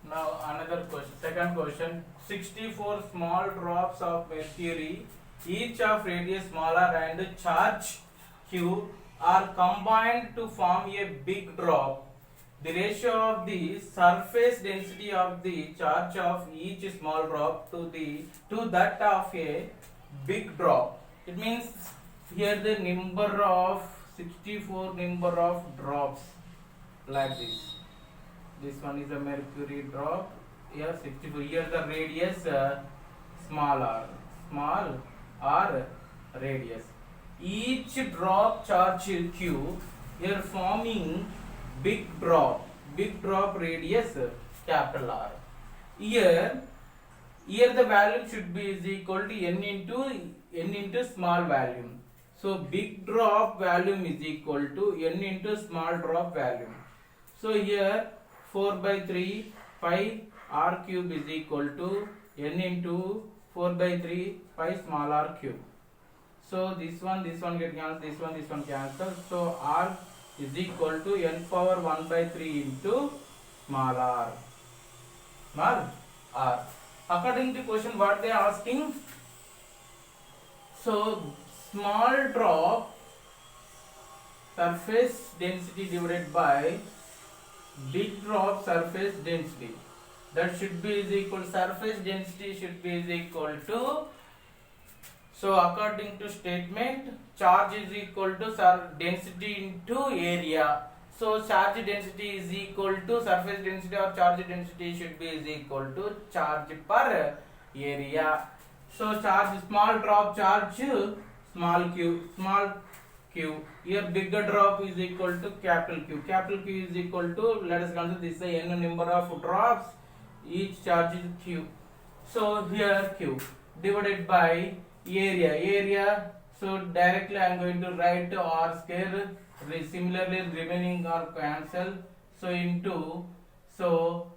Now another question. Second question. 64 small drops of mercury, each of radius smaller and charge Q, are combined to form a big drop. The ratio of the surface density of the charge of each small drop to that of a big drop. It means here the number of 64 number of drops like this. This one is a mercury drop. Here 64. Here the radius small r radius. Each drop charge Q here forming big drop radius capital R. Here the value should be is equal to n into small volume. So big drop volume is equal to n into small drop volume. So here 4 by 3 pi r cube is equal to n into 4 by 3 pi small r cube. So this one get cancelled, this one cancel. So r is equal to n power 1 by 3 into small r. According to question, what they are asking? So small drop surface density divided by big drop surface density. That should be is equal, surface density should be is equal to, so according to statement, charge is equal to density into area. So charge density is equal to surface density, or charge density should be is equal to charge per area. So charge, small drop charge small q. Here bigger drop is equal to capital Q. Capital Q is equal to, let us consider this is the n number of drops, each charge is Q. So here Q divided by area. So directly I am going to write r square. Similarly remaining are cancel. So into, so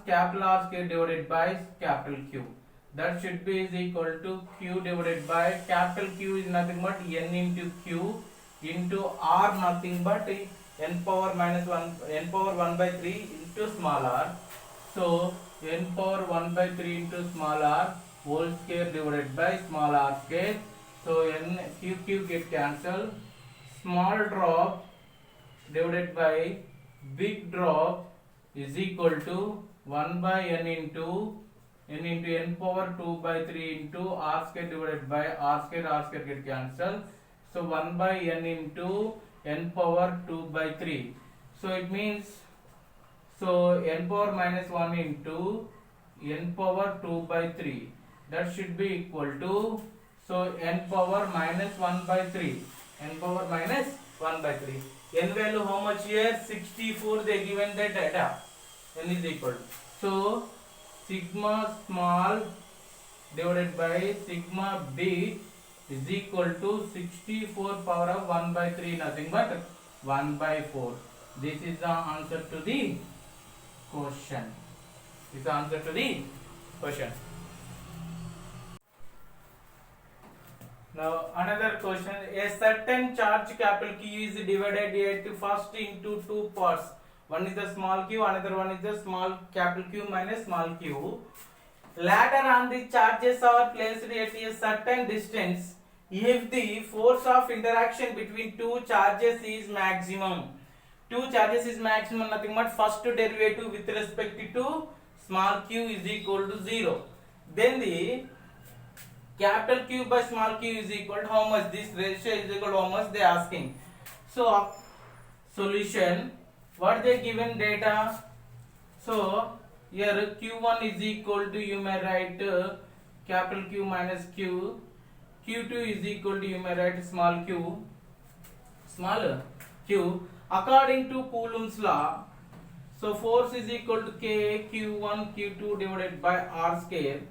capital R square divided by capital Q. That should be is equal to Q divided by capital Q is nothing but n into Q into R, nothing but n power minus 1, n power 1 by 3 into small r. So n power 1 by 3 into small r whole square divided by small r square. So n q get cancelled. Small drop divided by big drop is equal to 1 by n into n power 2 by 3 into r square divided by r square get cancelled. So 1 by n into n power 2 by 3. So it means, so n power minus 1 into n power 2 by 3. That should be equal to, so n power minus 1 by 3. N power minus 1 by 3. N value how much here? 64 they given the data. N is equal to, so sigma small divided by sigma big is equal to 64 power of 1 by 3, nothing but 1 by 4. This is the answer to the question. This is the answer to the question. Now another question. A certain charge capital Q is divided at first into two parts. One is the small q, another one is the small capital Q minus small q. Later on the charges are placed at a certain distance if the force of interaction between two charges is maximum. Two charges is maximum, nothing but first derivative with respect to small q is equal to 0. Then the capital Q by small q is equal to how much? This ratio is equal to how much they are asking. So solution, what they given data? So here q1 is equal to, you may write capital Q minus q. q2 is equal to, you may write small q. According to Coulomb's law, so force is equal to k q1 q2 divided by r square.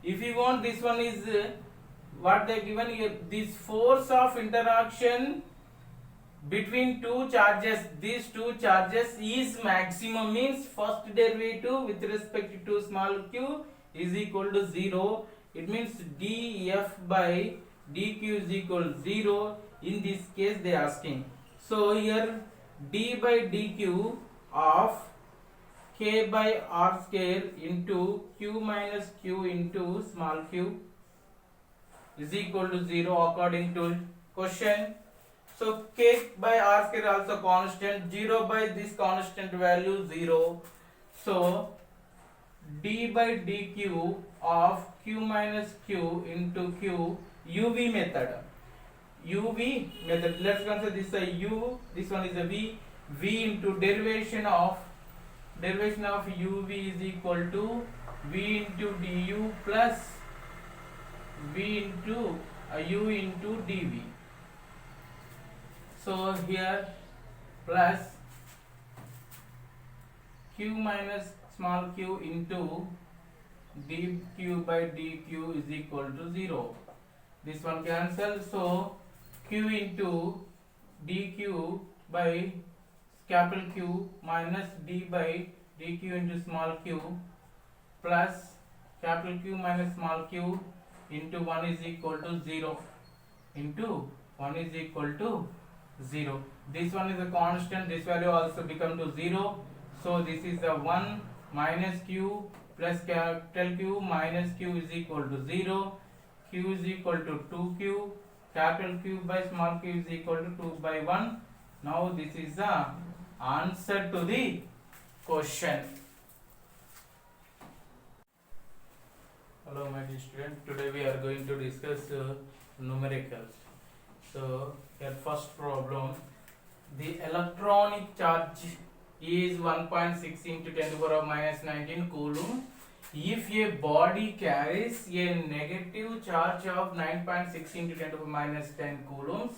If you want, this one is what they given here, this force of interaction between two charges, these two charges is maximum, means first derivative with respect to small q is equal to 0. It means df by dq is equal to 0. In this case they are asking. So here d by dq of k by r square into q minus q into small q is equal to 0 according to question. So k by r square also constant, 0 by this constant value 0. So d by dq of q minus q into q, uv method. Let's consider this is a u, this one is a v into derivation of uv is equal to v into du plus v into u into dv. So here plus q minus small q into dq by dq is equal to 0. This one cancel. So q into dq by capital Q minus d by dq into small q plus capital Q minus small q into 1 is equal to 0 into 1 is equal to 0. This one is a constant, this value also become to 0. So this is a 1 minus q plus capital Q minus q is equal to 0. Q is equal to 2q, capital Q by small q is equal to 2 by 1. Now this is the answer to the question. Hello my dear student, today we are going to discuss numericals. So here first problem, the electronic charge is 1.6 into 10 to the power minus 19 coulomb. If a body carries a negative charge of 9.6 into 10 to the power minus 10 coulombs,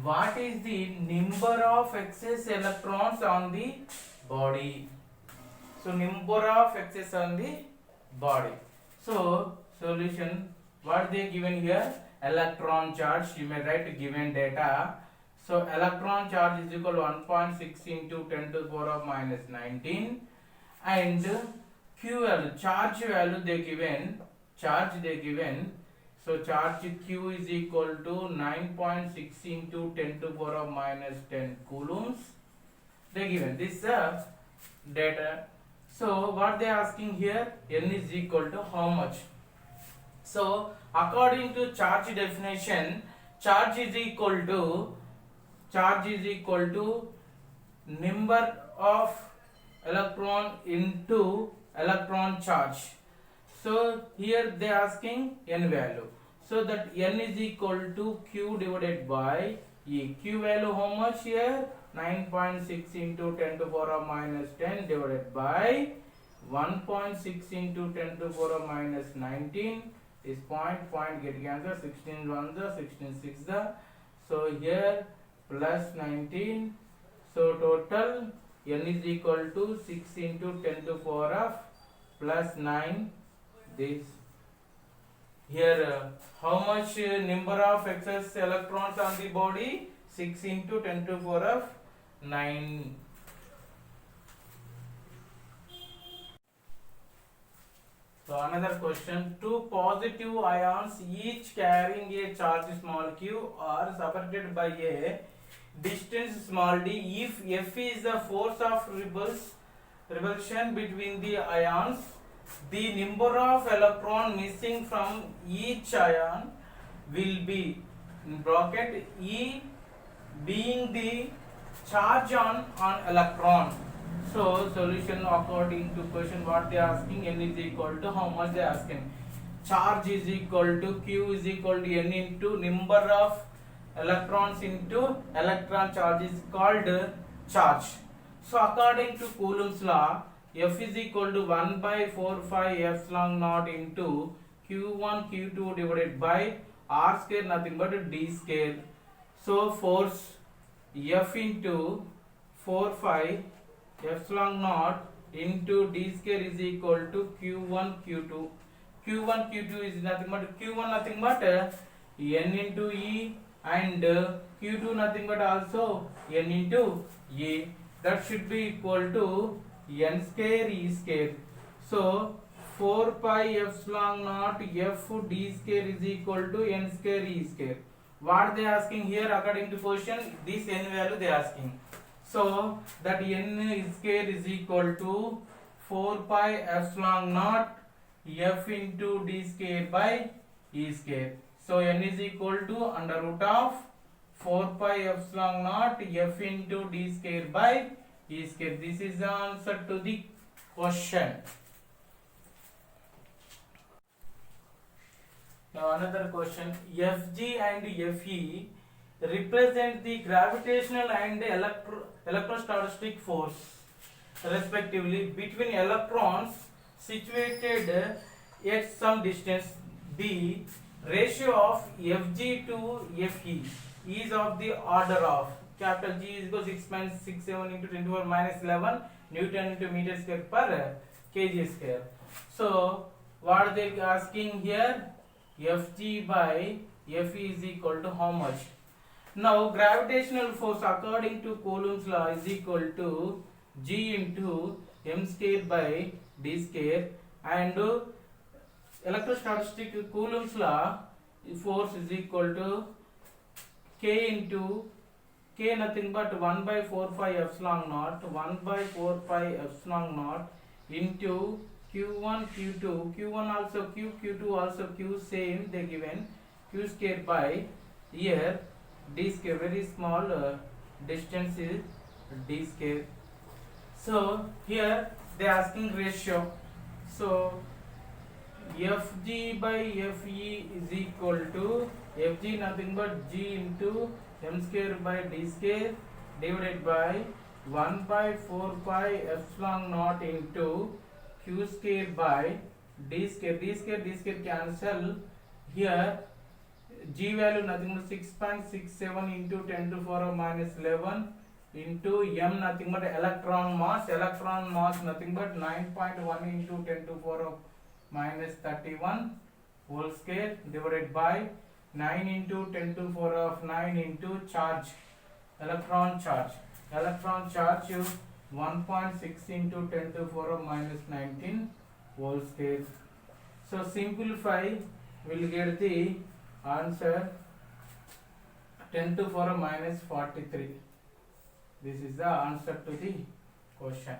what is the number of excess electrons on the body? So number of excess on the body. So solution, what they given here? Electron charge. You may write given data. So electron charge is equal to 1.6 into 10 to the power minus 19, and Q value, charge value they given, so charge Q is equal to 9.6 into 10 to the power minus 10 coulombs. They given this data. So what they asking here, n is equal to how much? So according to charge definition, charge is equal to number of electron into electron charge. So here they asking n value. So that n is equal to q divided by e. Q value how much here? 9.6 into 10 to the power minus 10 divided by 1.6 into 10 to the power minus 19 is point get cancel, 16 1 the 16 6 the. So here plus 19. So total n is equal to 6 into 10 to the power of plus 9. This here how much number of excess electrons on the body? 6 into 10 to the power of 9. So another question, two positive ions each carrying a charge small q are separated by a distance small d. If F is the force of repulsion between the ions, the number of electron missing from each ion will be, in bracket, E being the charge on electron. So solution according to question, what they asking, n is equal to how much they asking? Charge is equal to q is equal to n into number of electrons into electron charge is called charge. So according to Coulomb's law, F is equal to 1 by 4 pi epsilon naught into q1 q2 divided by r square, nothing but d square. So force F into 4 pi epsilon naught into d square is equal to q1 q2. q1 q2 is nothing but q1 nothing but n into e, and q2 nothing but also n into e. That should be equal to n square e square. So 4 pi epsilon naught f d square is equal to n square e square. What they asking here according to question, this n value they asking. So that n square is equal to 4 pi epsilon naught f into d square by e square. So n is equal to under root of 4 pi epsilon naught f into d square by e square. This is the answer to the question. Now another question. Fg and Fe represent the gravitational and electrostatic force respectively between electrons situated at some distance. The ratio of Fg to Fe is of the order of capital G is equal to 6.67 into 10 to the power minus 11 Newton into meter square per kg square. So what are they asking here? Fg by Fe is equal to how much? Now gravitational force according to Coulomb's law is equal to G into m square by d square, and electrostatic Coulomb's law force is equal to K into K nothing but 1 by 4 pi epsilon naught 1 by 4 pi epsilon naught into Q1 Q2 Q1 also Q Q2 also Q, same they given, Q square by here d square, very small distance is d square. So here they asking ratio. So Fg by Fe is equal to Fg nothing but G into m square by d square divided by 1 by 4 pi epsilon naught into Q square by d square. D square cancel. Here G value nothing but 6.67 into 10 to the power minus 11 into m nothing but electron mass nothing but 9.1 into 10 to the power minus 31 whole square divided by 9 into 10 to the power of 9 into charge, electron charge 1.6 into 10 to the power minus 19 whole square. So simplify, will get the answer 10 to the power minus 43. This is the answer to the question.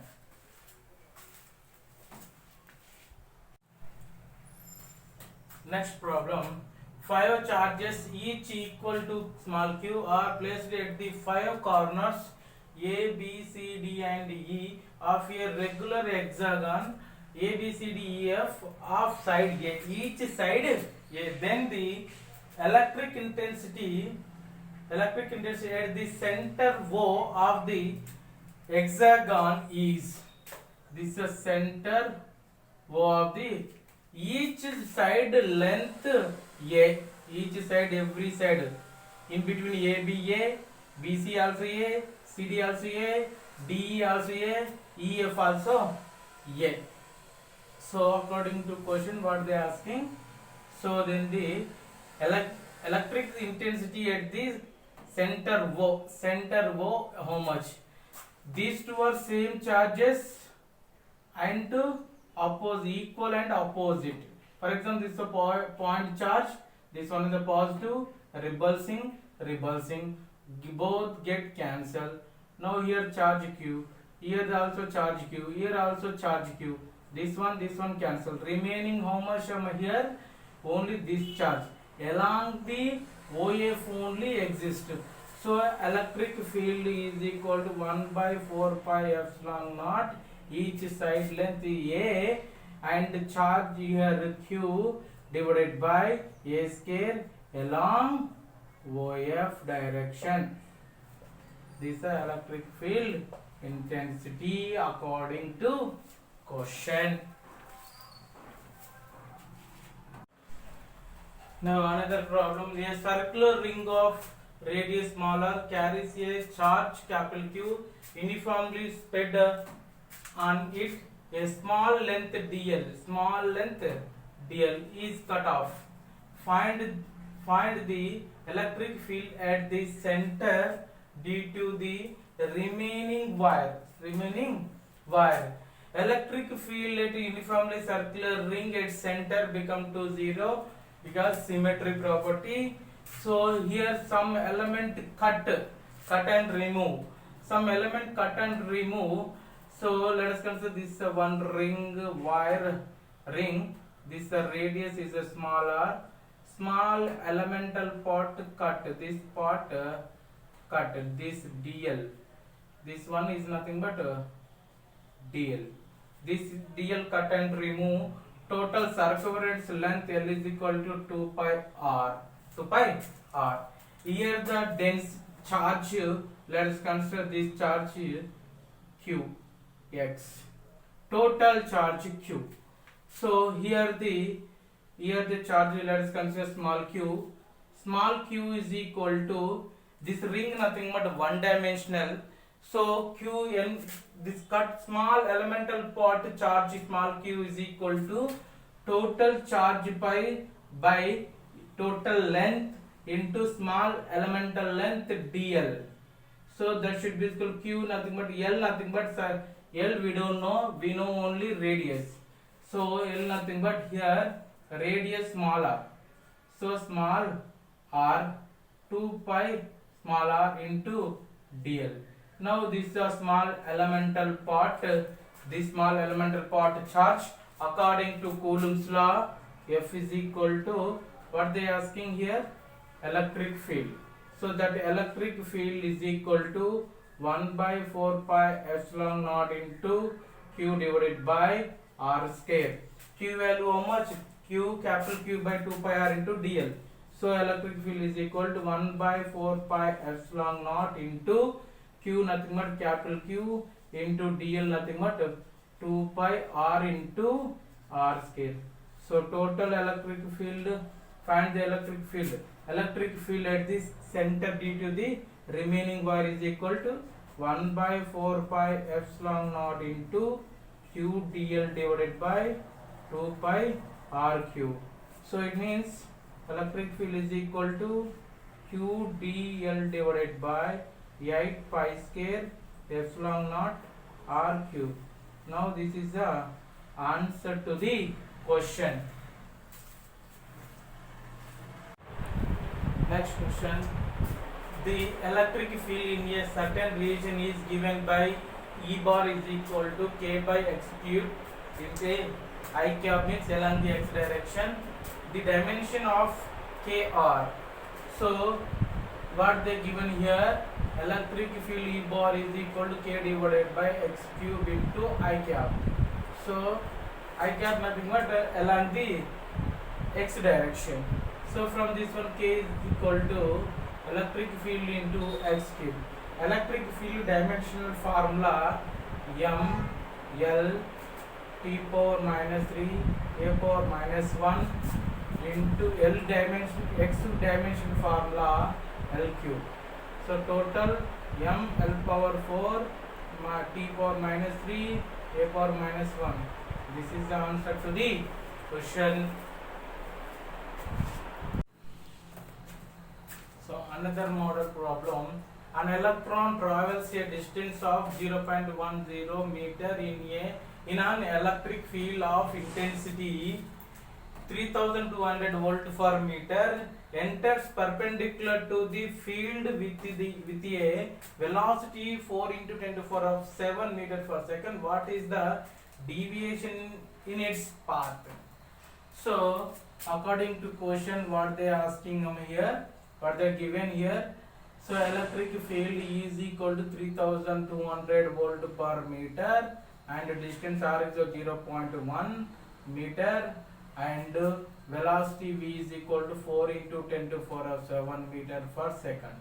Next problem. 5 charges each equal to small q are placed at the 5 corners A, B, C, D and E of a regular hexagon A, B, C, D, E, F of side A, each side A. Then the electric intensity at the center O of the hexagon is, this is the center O of the each side length A, each side, every side in between A, B, A, BC also A, CD also A, DE also A, EF also A. So according to question what they are asking, so then the electric intensity at the center O how much? These two are same charges and equal and opposite. For example, this is a point charge, this one is a positive, repulsing, both get cancelled. Now here charge Q, here also charge Q, here also charge Q. This one cancel. Remaining how much here? Only this charge. Along the OF only exists. So electric field is equal to 1 by 4 pi epsilon naught each side length A and charge here Q divided by A square along OF direction. This is electric field intensity according to question. Now another problem. A circular ring of radius smaller carries a charge capital Q uniformly spread on it. A small length dl is cut off. Find the electric field at the center due to the remaining wire. Electric field at uniformly circular ring at center become to 0 because symmetry property. So here some element cut and remove. some element cut and remove. So let us consider this one ring, wire ring. This radius is a smaller, small elemental part cut. This part cut. This DL. This one is nothing but DL. This DL cut and remove. Total circumference length L is equal to 2 pi r. 2 pi r. Here the dense charge. Let us consider this charge Q x. Total charge Q. So here the charge, let us consider small q. Small q is equal to this ring nothing but one dimensional. So Qn, this cut small elemental part charge small q is equal to total charge by total length into small elemental length dl. So that should be equal to q nothing but l nothing but l we don't know, we know only radius. So l nothing but here radius small r. So small r 2 pi small r into dl. Now this is a small elemental part. This small elemental part charge according to Coulomb's law, F is equal to what they are asking here, electric field. So that electric field is equal to 1 by 4 pi epsilon naught into Q divided by R square. Q value how much? Q capital Q by 2 pi R into dl. So electric field is equal to 1 by 4 pi epsilon naught into Q nothing but capital Q into dl nothing but 2 pi R into R square. So total electric field, find the electric field. Electric field at this center due to the remaining wire is equal to 1 by 4 pi epsilon naught into Q dl divided by 2 pi RQ. So it means electric field is equal to Q dl divided by 8 pi square epsilon naught RQ. Now this is the answer to the question. Next question. The electric field in a certain region is given by E bar is equal to K by x cube into I cap means along the x direction. The dimension of KR. So what they given here, electric field E bar is equal to K divided by x cube into I cap. So I cap nothing but along the x direction. So from this one K is equal to electric field into x cube. Electric field dimensional formula M L T power minus 3 A power minus 1 into L dimension x dimension formula L cube. So total M L power 4 T power minus 3 A power minus 1. This is the answer to the question. So another model problem. An electron travels a distance of 0.10 meter in an electric field of intensity 3200 volt per meter, enters perpendicular to the field with a velocity 4 into 10 to the power 7 meter per second. What is the deviation in its path? So according to question, what they are asking here, what they are given here. So electric field is equal to 3200 volt per meter and distance r is 0.1 meter and velocity v is equal to 4 into 10 to the power 7 meter per second.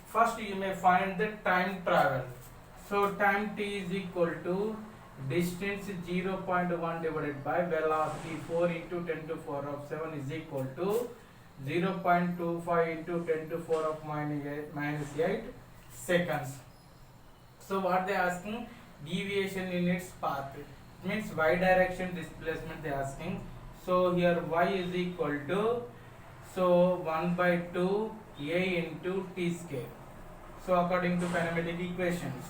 First you may find the time travel. So time t is equal to distance 0.1 divided by velocity 4 into 10 to the power 7 is equal to 0.25 into 10 to the power minus 8 seconds. So what they are asking, deviation in its path. It means y direction displacement they are asking. So here y is equal to, so 1 by 2 a into t square. So according to kinematic equations.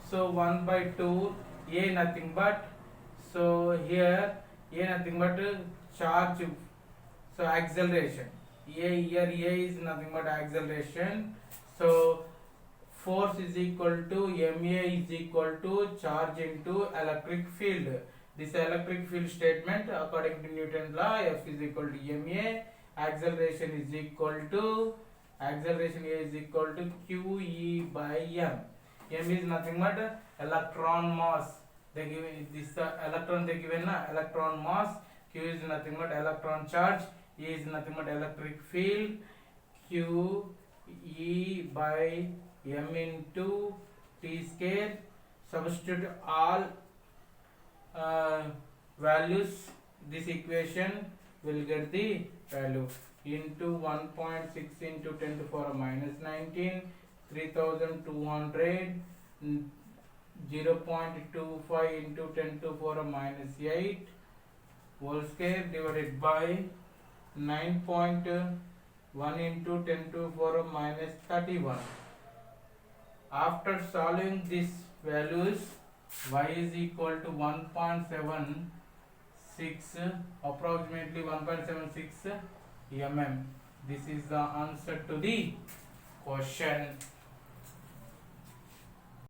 So 1 by 2 a nothing but, so here a nothing but charge, so acceleration. A here a is nothing but acceleration. So force is equal to ma is equal to charge into electric field. This electric field statement according to Newton's law, F is equal to ma, acceleration is equal to QE by m. M is nothing but electron mass. They give this electron, they given electron mass. Q is nothing but electron charge. E is nothing but electric field. Q E by m into t square. Substitute all values. This equation will get the value into 1.6 into 10 to the power minus 19, 3200, 0.25 into 10 to the power minus 8 whole square divided by 9.1 into 10 to the power minus 31. After solving these values, y is equal to 1.76, approximately 1.76 mm. This is the answer to the question.